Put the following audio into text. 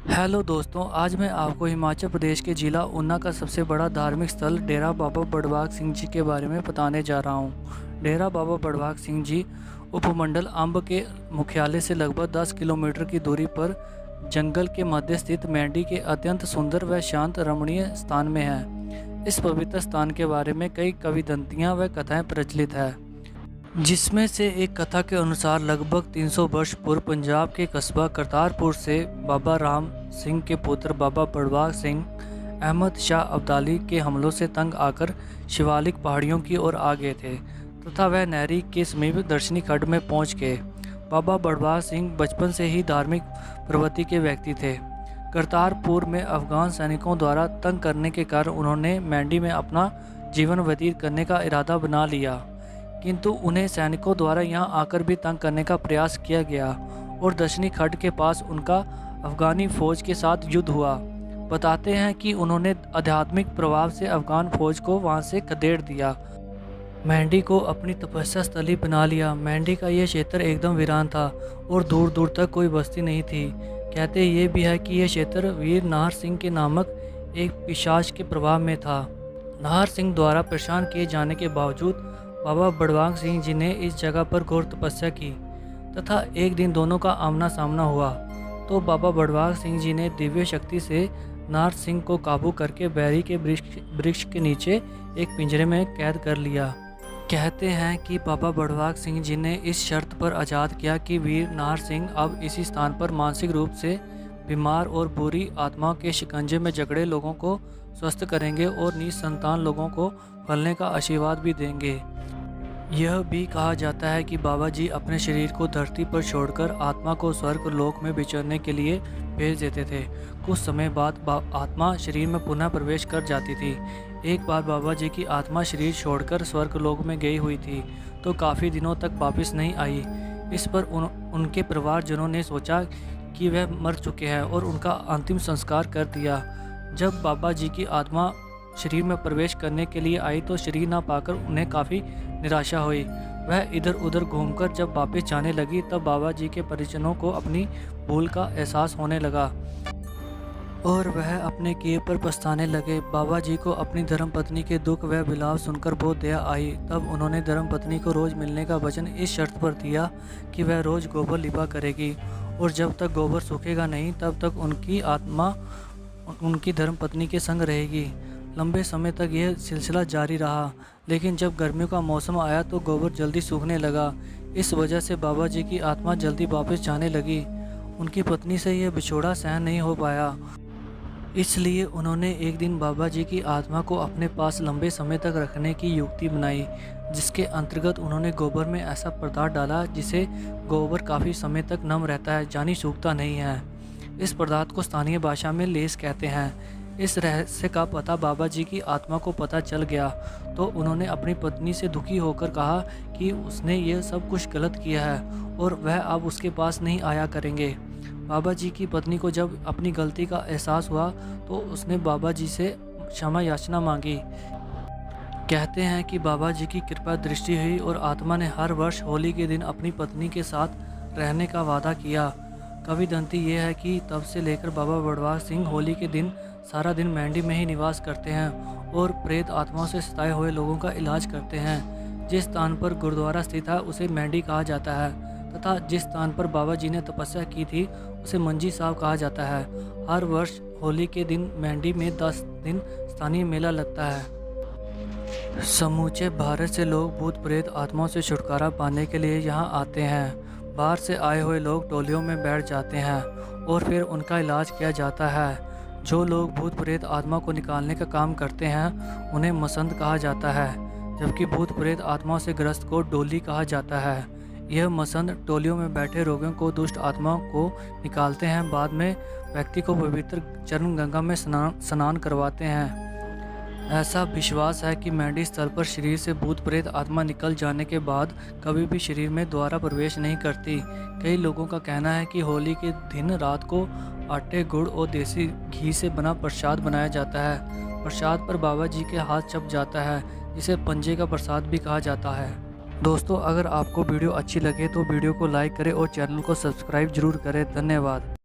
Hello दोस्तों, आज मैं आपको हिमाचल प्रदेश के जिला ऊना का सबसे बड़ा धार्मिक स्थल डेरा बाबा बड़भाग सिंह जी के बारे में बताने जा रहा हूँ। डेरा बाबा बड़भाग सिंह जी उपमंडल अंब के मुख्यालय से लगभग 10 किलोमीटर की दूरी पर जंगल के मध्य स्थित मैंडी के अत्यंत सुंदर व शांत रमणीय स्थान में है। इस पवित्र स्थान के बारे में कई किंवदंतियाँ व कथाएँ प्रचलित है, जिसमें से एक कथा के अनुसार लगभग 300 वर्ष पूर्व पंजाब के कस्बा करतारपुर से बाबा राम सिंह के पुत्र बाबा बड़भाग सिंह अहमद शाह अब्दाली के हमलों से तंग आकर शिवालिक पहाड़ियों की ओर आ गए थे तथा वह नहरी के समीप दर्शनी खड्ड में पहुंच गए। बाबा बड़भाग सिंह बचपन से ही धार्मिक प्रवृत्ति के व्यक्ति थे। करतारपुर में अफगान सैनिकों द्वारा तंग करने के कारण उन्होंने मैंडी में अपना जीवन व्यतीत करने का इरादा बना लिया, किंतु उन्हें सैनिकों द्वारा यहां आकर भी तंग करने का प्रयास किया गया और दर्शनी खड्ड के पास उनका अफगानी फौज के साथ युद्ध हुआ। बताते हैं कि उन्होंने आध्यात्मिक प्रभाव से अफगान फौज को वहां से खदेड़ दिया, मैंडी को अपनी तपस्या स्थली बना लिया। मैंडी का यह क्षेत्र एकदम वीरान था और दूर दूर तक कोई बस्ती नहीं थी। कहते ये भी है कि यह क्षेत्र वीर नाहर सिंह के नामक एक पिशाच के प्रभाव में था। नाहर सिंह द्वारा परेशान किए जाने के बावजूद बाबा बड़भाग सिंह जी ने इस जगह पर घोर तपस्या की तथा एक दिन दोनों का आमना सामना हुआ तो बाबा बड़भाग सिंह जी ने दिव्य शक्ति से नाहर सिंह को काबू करके बैरी के वृक्ष के नीचे एक पिंजरे में कैद कर लिया। कहते हैं कि बाबा बड़भाग सिंह जी ने इस शर्त पर आज़ाद किया कि वीर नाहर सिंह अब इसी स्थान पर मानसिक रूप से बीमार और बुरी आत्माओं के शिकंजे में जकड़े लोगों को स्वस्थ करेंगे और निसंतान लोगों को फलने का आशीर्वाद भी देंगे। यह भी कहा जाता है कि बाबा जी अपने शरीर को धरती पर छोड़कर आत्मा को स्वर्ग लोक में विचरने के लिए भेज देते थे। कुछ समय बाद आत्मा शरीर में पुनः प्रवेश कर जाती थी। एक बार बाबा जी की आत्मा शरीर छोड़कर स्वर्ग लोक में गई हुई थी तो काफ़ी दिनों तक वापस नहीं आई। इस पर उनके परिवारजनों ने सोचा कि वह मर चुके हैं और उनका अंतिम संस्कार कर दिया। जब बाबा जी की आत्मा शरीर में प्रवेश करने के लिए आई तो शरीर ना पाकर उन्हें काफ़ी निराशा हुई। वह इधर उधर घूमकर जब वापस जाने लगी तब बाबा जी के परिजनों को अपनी भूल का एहसास होने लगा और वह अपने किए पर पछताने लगे। बाबा जी को अपनी धर्मपत्नी के दुख व विलाप सुनकर बहुत दया आई। तब उन्होंने धर्मपत्नी को रोज़ मिलने का वचन इस शर्त पर दिया कि वह रोज़ गोबर लिपा करेगी और जब तक गोबर सूखेगा नहीं तब तक उनकी आत्मा उनकी धर्मपत्नी के संग रहेगी। लंबे समय तक यह सिलसिला जारी रहा, लेकिन जब गर्मियों का मौसम आया तो गोबर जल्दी सूखने लगा। इस वजह से बाबा जी की आत्मा जल्दी वापस जाने लगी। उनकी पत्नी से यह बिछोड़ा सहन नहीं हो पाया, इसलिए उन्होंने एक दिन बाबा जी की आत्मा को अपने पास लंबे समय तक रखने की युक्ति बनाई, जिसके अंतर्गत उन्होंने गोबर में ऐसा पदार्थ डाला जिसे गोबर काफ़ी समय तक नम रहता है, यानी सूखता नहीं है। इस पदार्थ को स्थानीय भाषा में लेस कहते हैं। इस रहस्य का पता बाबा जी की आत्मा को पता चल गया तो उन्होंने अपनी पत्नी से दुखी होकर कहा कि उसने ये सब कुछ गलत किया है और वह अब उसके पास नहीं आया करेंगे। बाबा जी की पत्नी को जब अपनी गलती का एहसास हुआ तो उसने बाबा जी से क्षमा याचना मांगी। कहते हैं कि बाबा जी की कृपा दृष्टि हुई और आत्मा ने हर वर्ष होली के दिन अपनी पत्नी के साथ रहने का वादा किया। किंवदंती ये है कि तब से लेकर बाबा बड़भाग सिंह होली के दिन सारा दिन मैंडी में ही निवास करते हैं और प्रेत आत्माओं से सताए हुए लोगों का इलाज करते हैं। जिस स्थान पर गुरुद्वारा स्थित है उसे मैंडी कहा जाता है तथा जिस स्थान पर बाबा जी ने तपस्या की थी उसे मंजी साहब कहा जाता है। हर वर्ष होली के दिन मैंडी में 10 दिन स्थानीय मेला लगता है। समूचे भारत से लोग भूत प्रेत आत्माओं से छुटकारा पाने के लिए यहाँ आते हैं। बाहर से आए हुए लोग टोलियों में बैठ जाते हैं और फिर उनका इलाज किया जाता है। जो लोग भूत प्रेत आत्मा को निकालने का काम करते हैं उन्हें मसंद कहा जाता है, जबकि भूत प्रेत आत्माओं से ग्रस्त को डोली कहा जाता है। यह मसंद टोलियों में बैठे रोगियों को दुष्ट आत्माओं को निकालते हैं। बाद में व्यक्ति को पवित्र चरण गंगा में स्नान करवाते हैं। ऐसा विश्वास है कि मैंडी स्थल पर शरीर से भूत प्रेत आत्मा निकल जाने के बाद कभी भी शरीर में दोबारा प्रवेश नहीं करती। कई लोगों का कहना है कि होली के दिन रात को आटे, गुड़ और देसी घी से बना प्रसाद बनाया जाता है। प्रसाद पर बाबा जी के हाथ छप जाता है, जिसे पंजे का प्रसाद भी कहा जाता है। दोस्तों, अगर आपको वीडियो अच्छी लगे तो वीडियो को लाइक करें और चैनल को सब्सक्राइब जरूर करें। धन्यवाद।